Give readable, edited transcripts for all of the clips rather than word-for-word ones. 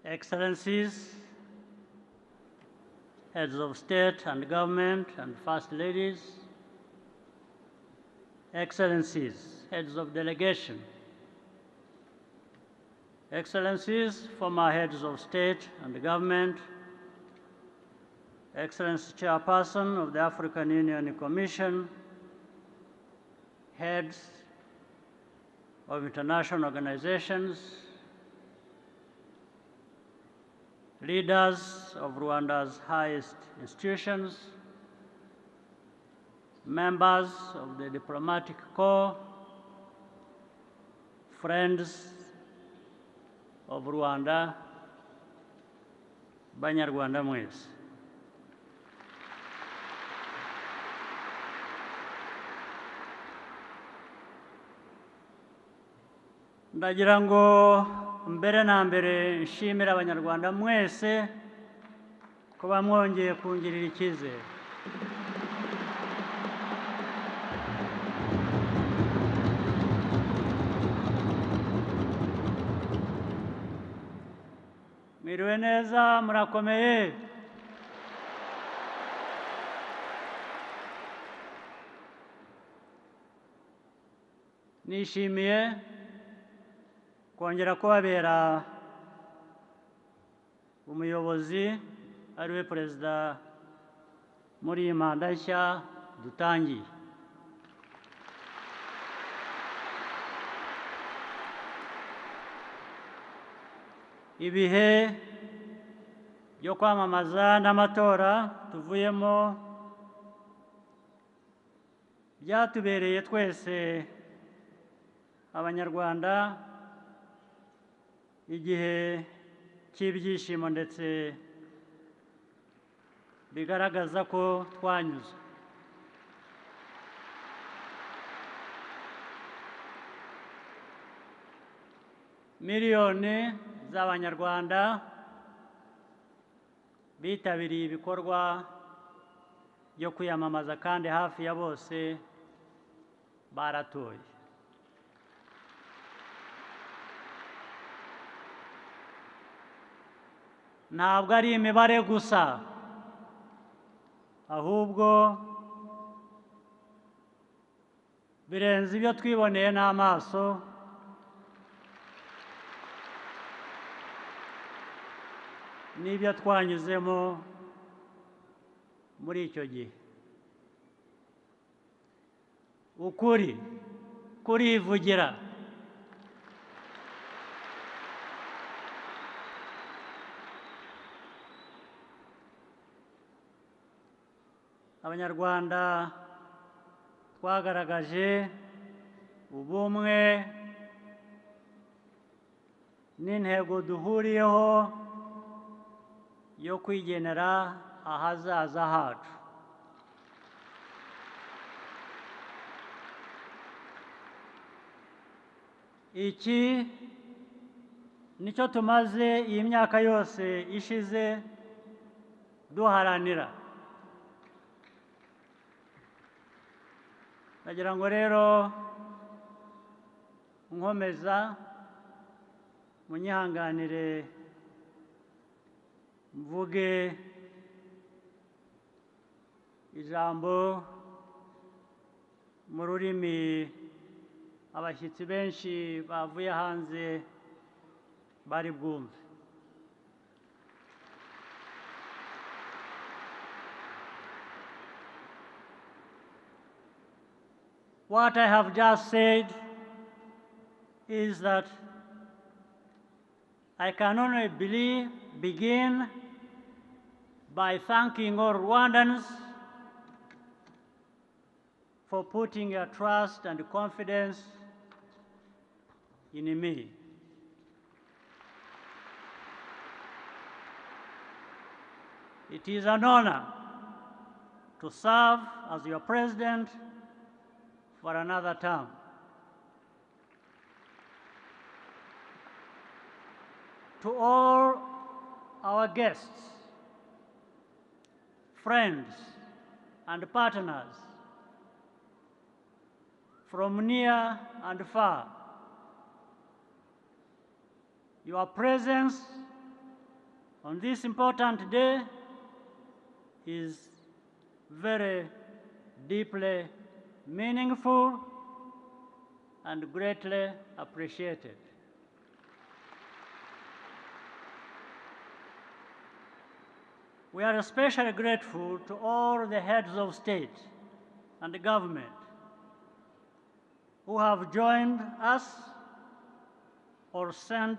Excellencies, heads of state and government and first ladies, Excellencies, heads of delegation, Excellencies, former heads of state and government, Excellency Chairperson of the African Union Commission, heads of international organizations, leaders of Rwanda's highest institutions, members of the diplomatic corps, friends of Rwanda, Banyarwanda mwese. Ndagira ngo mbere na mbere nshimira Abanyarwanda mwese kuba mwongeye kungirira icyizere. Mwiriwe neza, murakomeye. Nishimiye kongera kubabera umuyobozi ariwe perezida muri iyi manda nshya dutangiye. Ibihe byo kwamamaza n'amatora tuvuyemo byatubereye twese Abanyarwanda igihe cy'ibyishimo ndetse bigaragaza ko twanyuze. Miliyoni z'Abanyarwanda bitabiriye ibikorwa byo kwiyamamaza kandi hafi ya bose baratoye. Ntabwo ari imibare gusa, ahubwo birenze ibyo twiboneye n'amaso. N'ibyo twanyuzemo muri icyo gihe. Ukuri kurivugira. Abanyarwanda twagaragaje ubumwe n'intego duhuriyeho yo kwigenera ahazaza hacu. Iki nicyo tumaze iyi myaka yose ishize duharanira. Ndagira ngo rero nkomeza munyihanganire mvuge ijambo mu rurimi abashyitsi benshi bavuye hanze bari bwumve. What I have just said is that I can only begin by thanking all Rwandans for putting your trust and confidence in me. It is an honor to serve as your president for another term. To all our guests, friends, and partners from near and far, your presence on this important day is very deeply meaningful and greatly appreciated. We are especially grateful to all the heads of state and government who have joined us or sent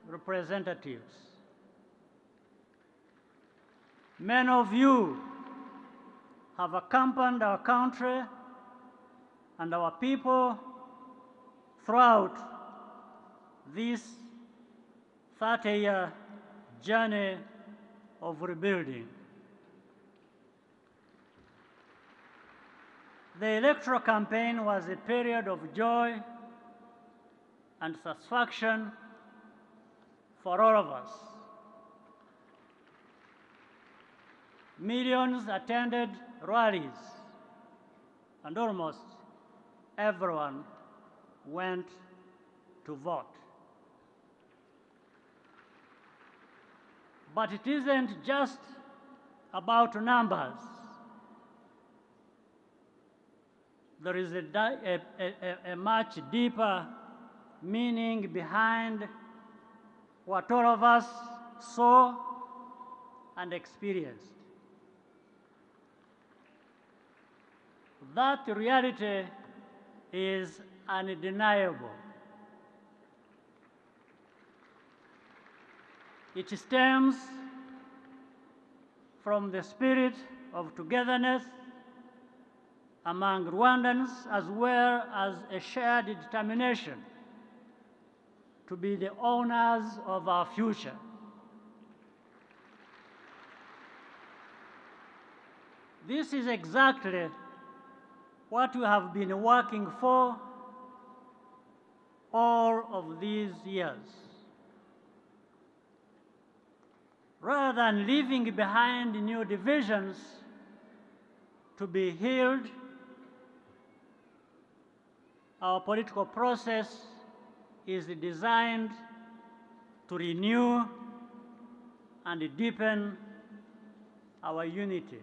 representatives. Many of you have accompanied our country and our people throughout this 30-year journey of rebuilding. The electoral campaign was a period of joy and satisfaction for all of us. Millions attended rallies, and almost everyone went to vote. But it isn't just about numbers. There is a much deeper meaning behind what all of us saw and experienced. That reality is undeniable. It stems from the spirit of togetherness among Rwandans, as well as a shared determination to be the owners of our future. This is exactly what we have been working for all of these years. Rather than leaving behind new divisions to be healed, our political process is designed to renew and deepen our unity.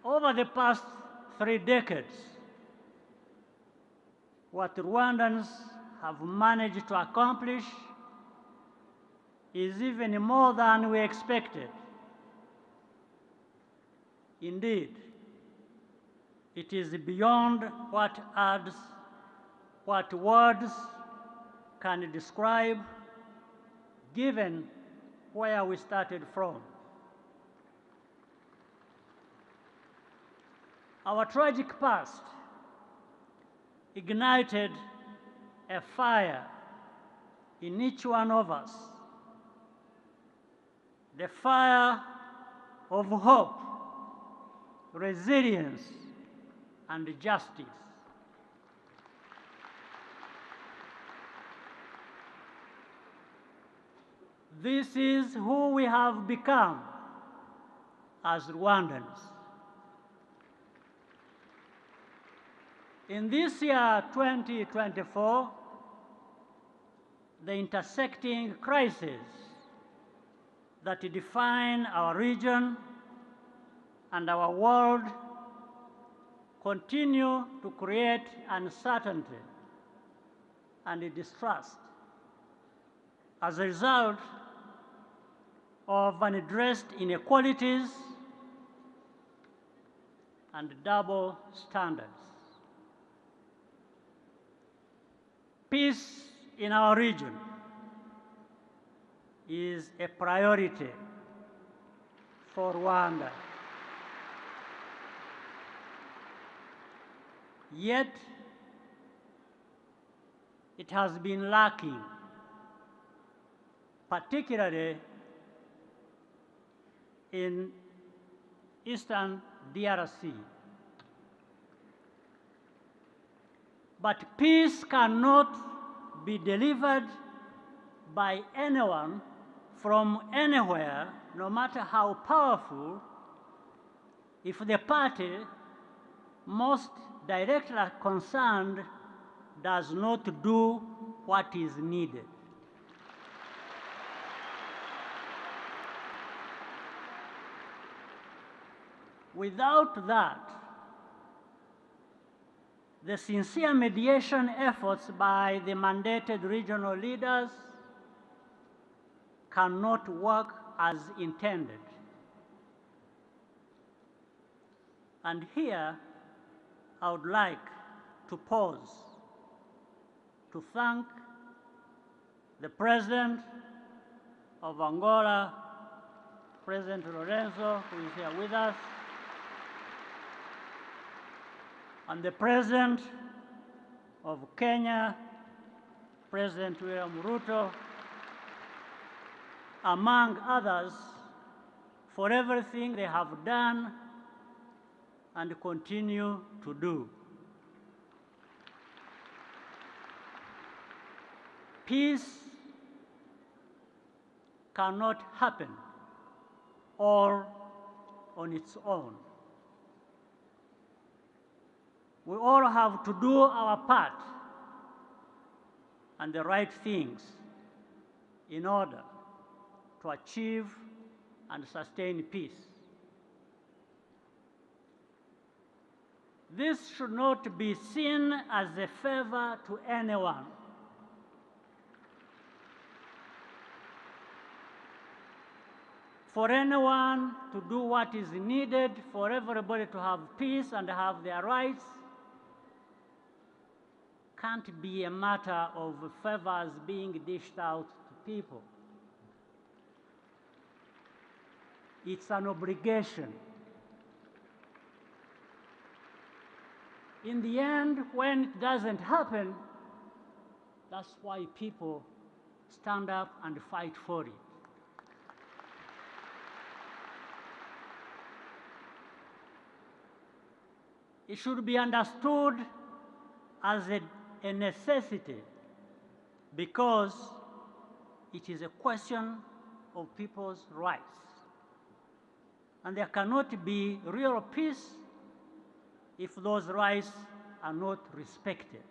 Over the past 3 decades, what Rwandans have managed to accomplish is even more than we expected. Indeed, it is beyond what words can describe, given where we started from. Our tragic past ignited a fire in each one of us, the fire of hope, resilience, and justice. This is who we have become as Rwandans. In this year, 2024, the intersecting crises that define our region and our world continue to create uncertainty and distrust as a result of unaddressed inequalities and double standards. Peace in our region is a priority for Rwanda. Yet, it has been lacking, particularly in eastern DRC. But peace cannot be delivered by anyone from anywhere, no matter how powerful, if the party most directly concerned does not do what is needed. Without that, the sincere mediation efforts by the mandated regional leaders cannot work as intended. And here, I would like to pause to thank the President of Angola, President Lorenzo, who is here with us, and the President of Kenya, President William Ruto, among others, for everything they have done and continue to do. Peace cannot happen all on its own. We all have to do our part and the right things in order to achieve and sustain peace. This should not be seen as a favor to anyone. For anyone to do what is needed for everybody to have peace and have their rights can't be a matter of favors being dished out to people. It's an obligation. In the end, when it doesn't happen, that's why people stand up and fight for it. It should be understood as a necessity because it is a question of people's rights. And there cannot be real peace if those rights are not respected.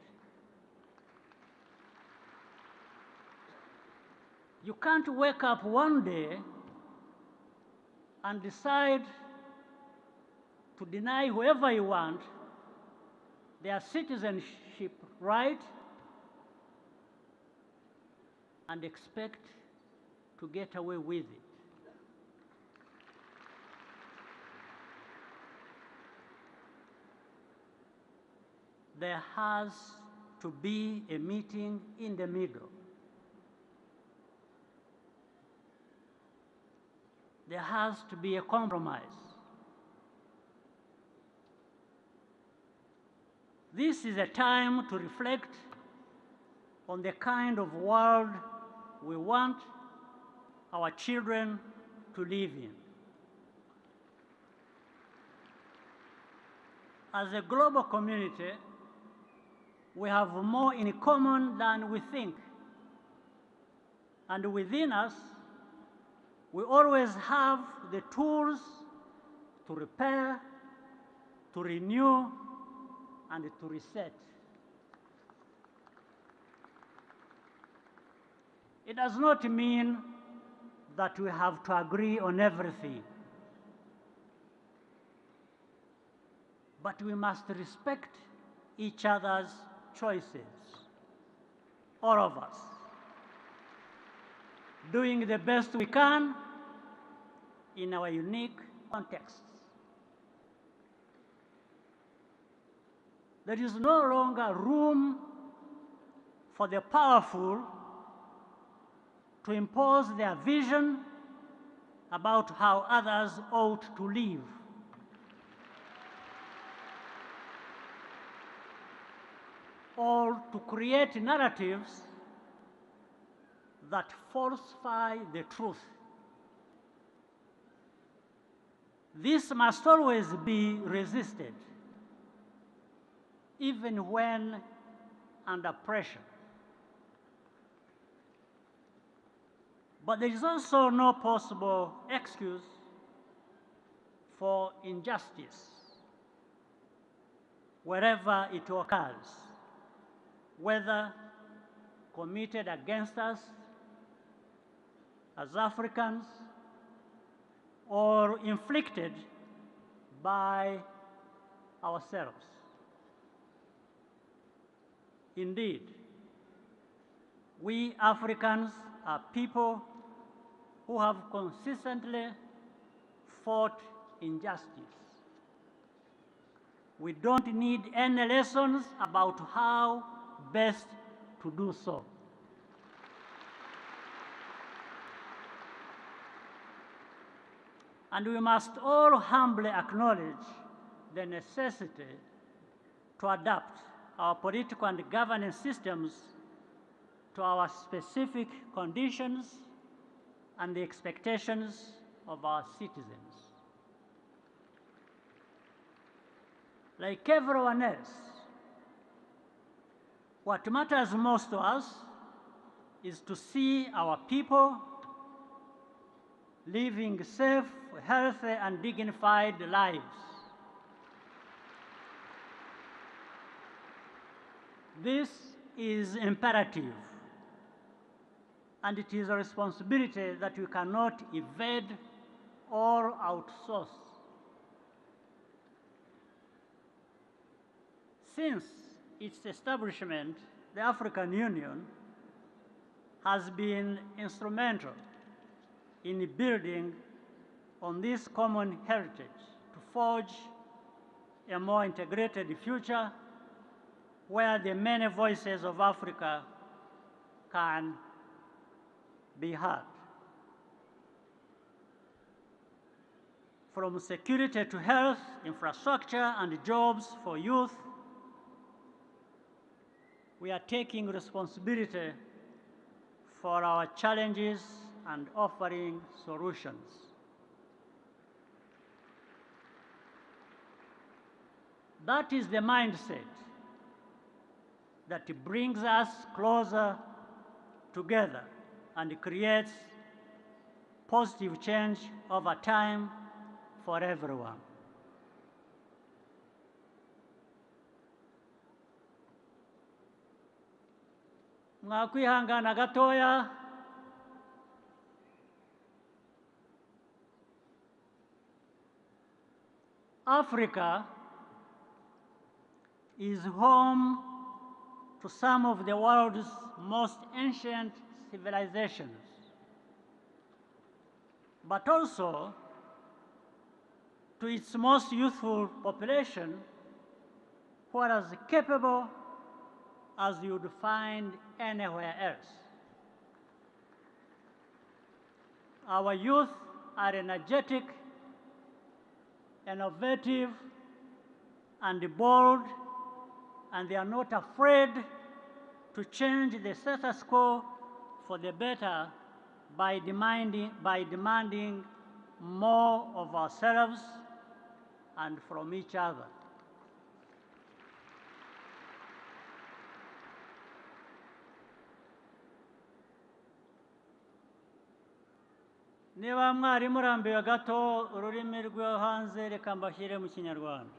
You can't wake up one day and decide to deny whoever you want their citizenship right and expect to get away with it. There has to be a meeting in the middle. There has to be a compromise. This is a time to reflect on the kind of world we want our children to live in. As a global community, we have more in common than we think. And within us, we always have the tools to repair, to renew, and to reset. It does not mean that we have to agree on everything, but we must respect each other's choices, all of us, doing the best we can in our unique contexts. There is no longer room for the powerful to impose their vision about how others ought to live. Or to create narratives that falsify the truth. This must always be resisted, even when under pressure. But there is also no possible excuse for injustice wherever it occurs, whether committed against us as Africans or inflicted by ourselves. Indeed, we Africans are people who have consistently fought injustice. We don't need any lessons about how best to do so. And we must all humbly acknowledge the necessity to adapt our political and governance systems to our specific conditions and the expectations of our citizens. Like everyone else, what matters most to us is to see our people living safe, healthy, and dignified lives. This is imperative, and it is a responsibility that we cannot evade or outsource. Since its establishment, the African Union has been instrumental in building on this common heritage to forge a more integrated future where the many voices of Africa can be heard. From security to health, infrastructure, and jobs for youth, we are taking responsibility for our challenges and offering solutions. That is the mindset that brings us closer together and creates positive change over time for everyone. Mwakwihangana gatoya. Africa is home to some of the world's most ancient civilizations, but also to its most youthful population, who are as capable as you would find anywhere else. Our youth are energetic, innovative, and bold, and they are not afraid to change the status quo for the better by demanding more of ourselves and from each other. Niba mwari murambiwe gato ururimi rwo hanze, reka mbashyire mu Kinyarwanda.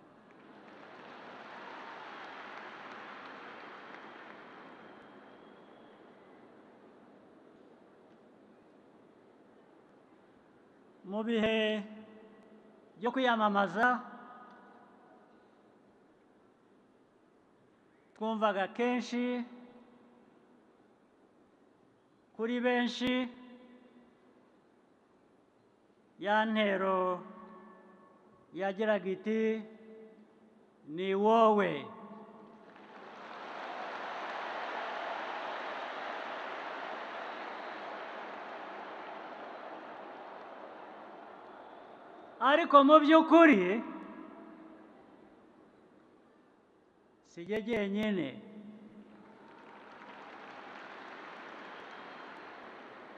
Mu bihe byo kwiyamamaza twumvaga kenshi kuri benshi ya ntero yagiraga iti ni wowe. Ariko mu by'ukuri si jye jyenyine,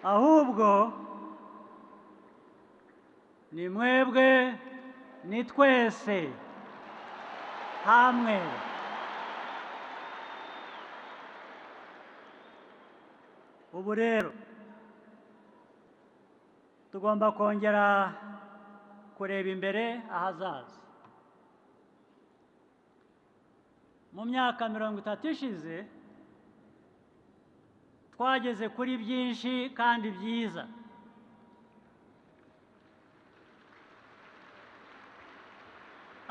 ahubwo ni mwebwe, ni twese hamwe. Ubu rero tugomba kongera kureba imbere ahazaza. Mu myaka 30 ishize twageze kuri byinshi kandi byiza.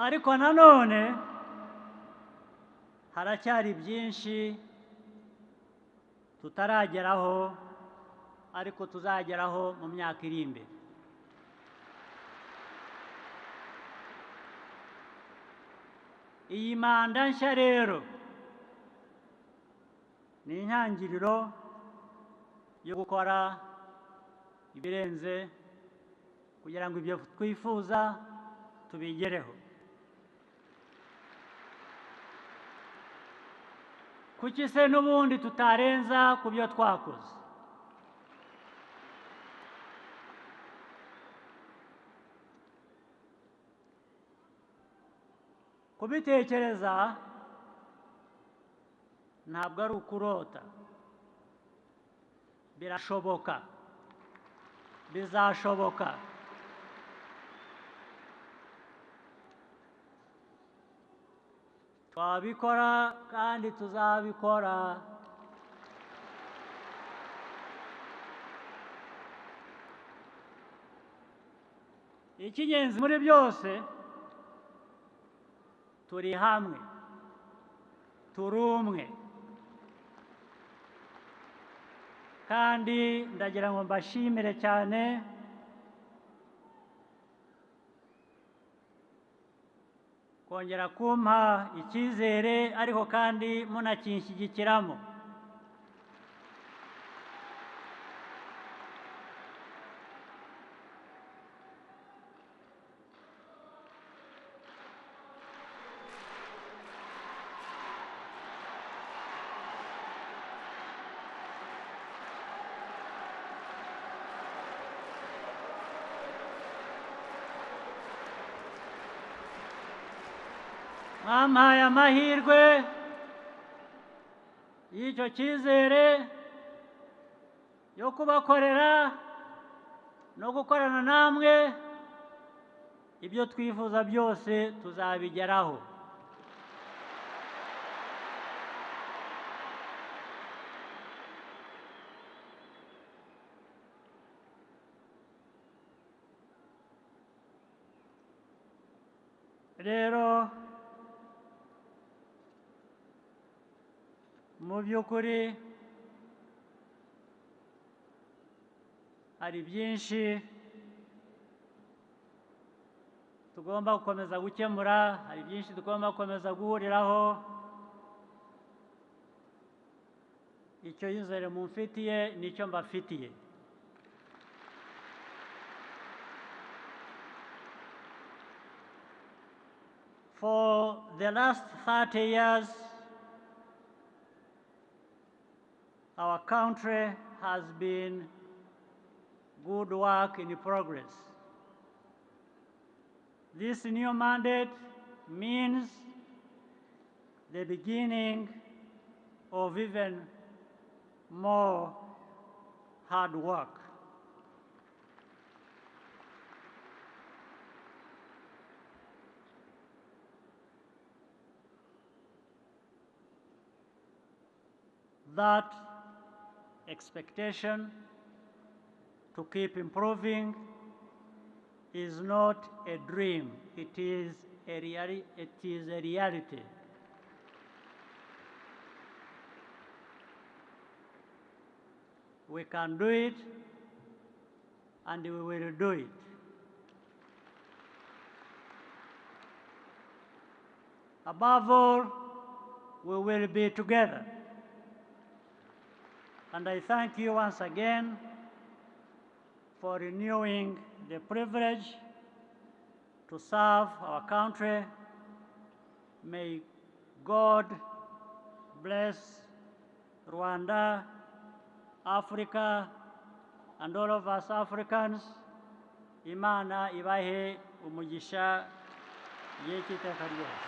Ariko nanone haracyari byinshi tutarageraho ariko tuzageraho mu myaka iri imbere. Iyi manda nshya rero ni intangiriro yo gukora ibirenze kugira ngo ibyo twifuza tubigereho. Kuki se n'ubundi tutarenza ku byo twakoze? Kubitekereza ntabwo ari ukurota. Birashoboka, bizashoboka. Twabikora kandi tuzabikora. Icy'ingenzi muri byose, turi hamwe, turi umwe. Kandi ndagira ngo mbashimire cyane kongera kumpa icyizere ariko kandi munakinshyigikiramo. Mwampaye amahirwe y'icyo cyizere yo kubakorera no gukorana namwe. Ibyo twifuza byose tuzabigeraho. Rero mu by'ukuri hari byinshi tugomba gukomeza gukemura, hari byinshi tugomba gukomeza guhuriraho. Icyo yizere mumfitiye nicyo mbafitiye. For the last 30 years, our country has been good work in progress. This new mandate means the beginning of even more hard work. That expectation to keep improving is not a dream, it is a reality. We can do it, and we will do it. Above all, we will be together. And I thank you once again for renewing the privilege to serve our country. May God bless Rwanda, Africa, and all of us Africans. Imana ibahe umugisha y'iteka ryose.